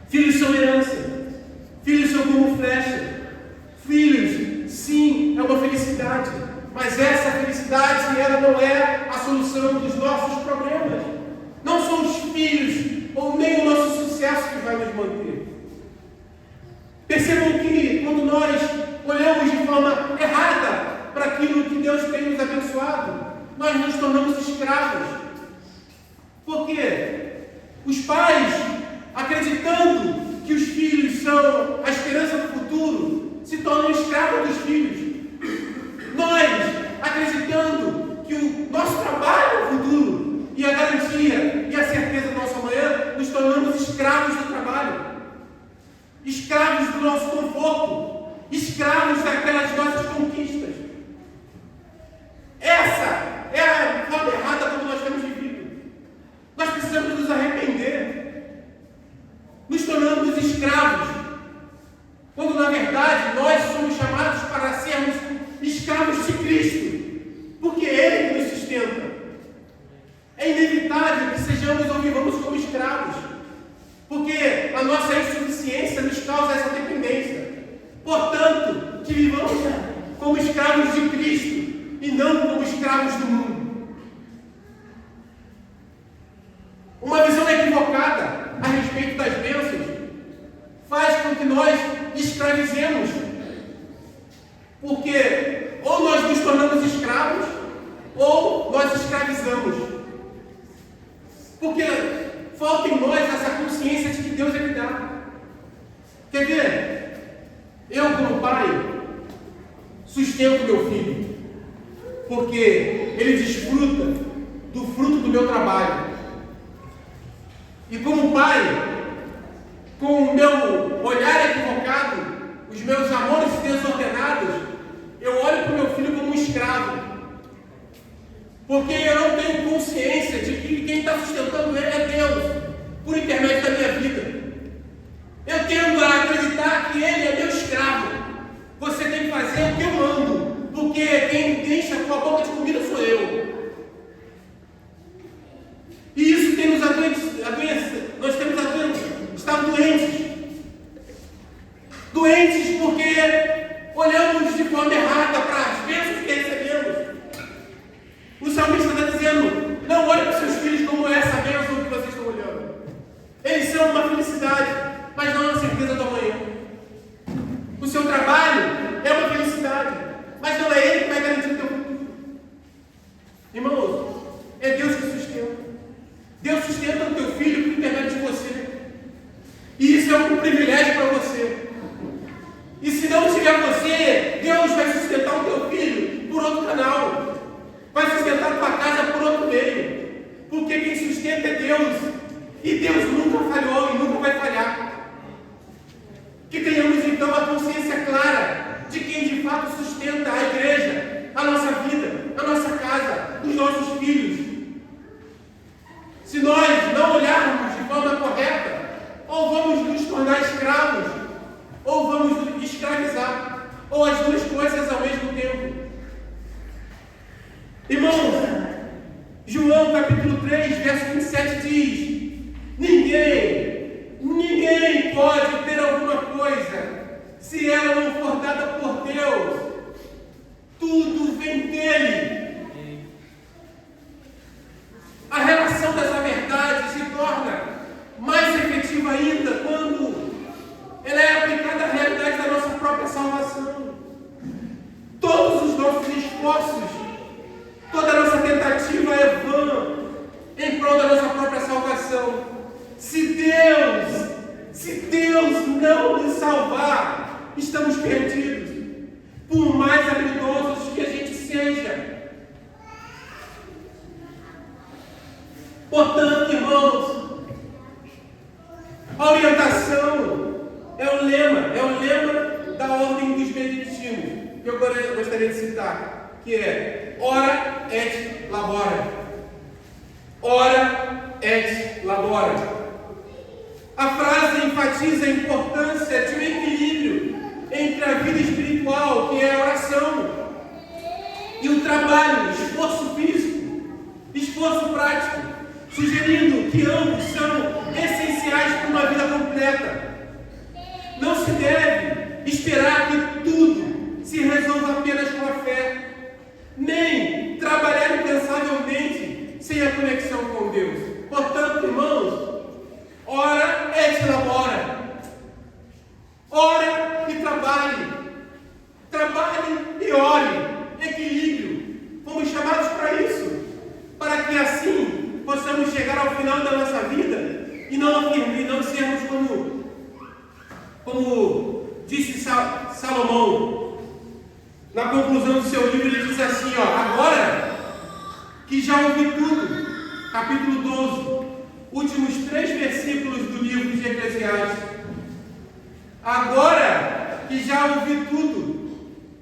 Filhos são herança, filhos são como flecha. Filhos, sim, é uma felicidade. Mas essa felicidade, ela não é a solução dos nossos problemas. Não são os filhos ou nem o nosso sucesso que vai nos manter. nos tornamos escravos. Por quê? Os pais, acreditando que os filhos são a esperança do futuro, se tornam escravos dos filhos. Nós, acreditando que o nosso trabalho é o futuro e a garantia e a certeza do nosso amanhã, nos tornamos escravos do trabalho, escravos do nosso conforto, escravos daquelas nossas conquistas. Essa é a forma errada como nós temos vivido. Nós precisamos nos arrepender. Nos tornamos escravos, quando na verdade nós somos chamados para sermos escravos de Cristo, porque é Ele que nos sustenta. É inevitável que sejamos ou vivamos como escravos, porque a nossa insuficiência nos causa essa dependência. Portanto, que vivamos como escravos de Cristo e não como escravos do mundo. Uma visão equivocada a respeito das bênçãos faz com que nós escravizemos, porque ou nós nos tornamos escravos ou nós escravizamos, porque falta em nós essa consciência de que Deus é que dá. Quer ver? Eu, como pai, sustento meu filho, porque ele desfruta do fruto do meu trabalho. E como pai, com o meu olhar equivocado, os meus amores desordenados, eu olho para o meu filho como um escravo. Porque eu não tenho consciência de que quem está sustentando ele é Deus, por intermédio da minha vida. Eu tendo a acreditar que ele é meu escravo. Você tem que fazer o que eu mando, porque quem enche a tua boca de comida sou eu. E isso tem nos adoecido. Nós temos estado doentes. Doentes porque olhamos de forma errada para as bênçãos que recebemos. O salmista está dizendo: não olhe para os seus filhos como essa bênção que vocês estão olhando. Eles são uma felicidade, mas não é uma certeza do amanhã. O seu trabalho é uma felicidade, mas não é ele que vai garantir o teu futuro. Irmãos, é Deus que sustenta. Deus sustenta o teu filho por intermédio de você. E isso é um privilégio para você. E se não tiver você, Deus vai sustentar o teu filho por outro canal. Vai sustentar a tua casa por outro meio. Porque quem sustenta é Deus. E Deus nunca falhou e nunca vai falhar. Que tenhamos então a consciência clara de quem de fato sustenta a igreja, a nossa vida, a nossa casa, os nossos filhos. Se nós não olharmos de forma correta, ou vamos nos tornar escravos, ou vamos nos escravizar, ou as duas coisas ao mesmo tempo. Irmãos, João capítulo 3, verso 27 diz: Ninguém pode ter alguma coisa se ela não for dada por Deus. Tudo vem dele. A relação dessa verdade se torna mais efetiva ainda quando ela é aplicada à realidade da nossa própria salvação. Todos os nossos esforços, toda a nossa tentativa é vã em prol da nossa própria salvação. Se Deus não nos salvar, estamos perdidos, por mais habilidosos que a gente seja. Portanto, irmãos, a orientação é o lema da ordem dos beneditinos, que eu gostaria de citar, que é: ora et labora. Ora et labora. A frase enfatiza a importância de um equilíbrio entre a vida espiritual, que é a oração, e o trabalho, esforço físico, esforço prático, sugerindo que ambos são essenciais para uma vida completa. Não se deve esperar que tudo se resolva apenas com a fé, nem trabalhar incansavelmente sem a conexão com Deus. Portanto, irmãos, ora et labora. Ora e trabalhe. Trabalhe e ore. Equilíbrio. Fomos chamados para isso. não sermos como disse Salomão, na conclusão do seu livro, ele diz assim, agora que já ouvi tudo, capítulo 12, últimos 3 versículos do livro de Eclesiastes. Agora que já ouvi tudo,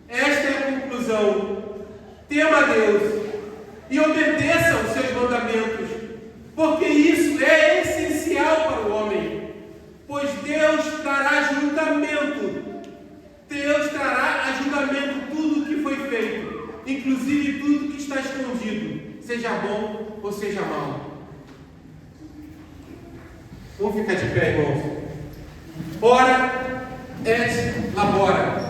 esta é a conclusão: tema a Deus e obedeça aos seus mandamentos, porque isso é essencial para o homem, pois Deus trará julgamento. Deus trará a julgamento tudo o que foi feito, inclusive tudo que está escondido, seja bom ou seja mal. Vamos ficar de pé, irmãos. Ora et labora.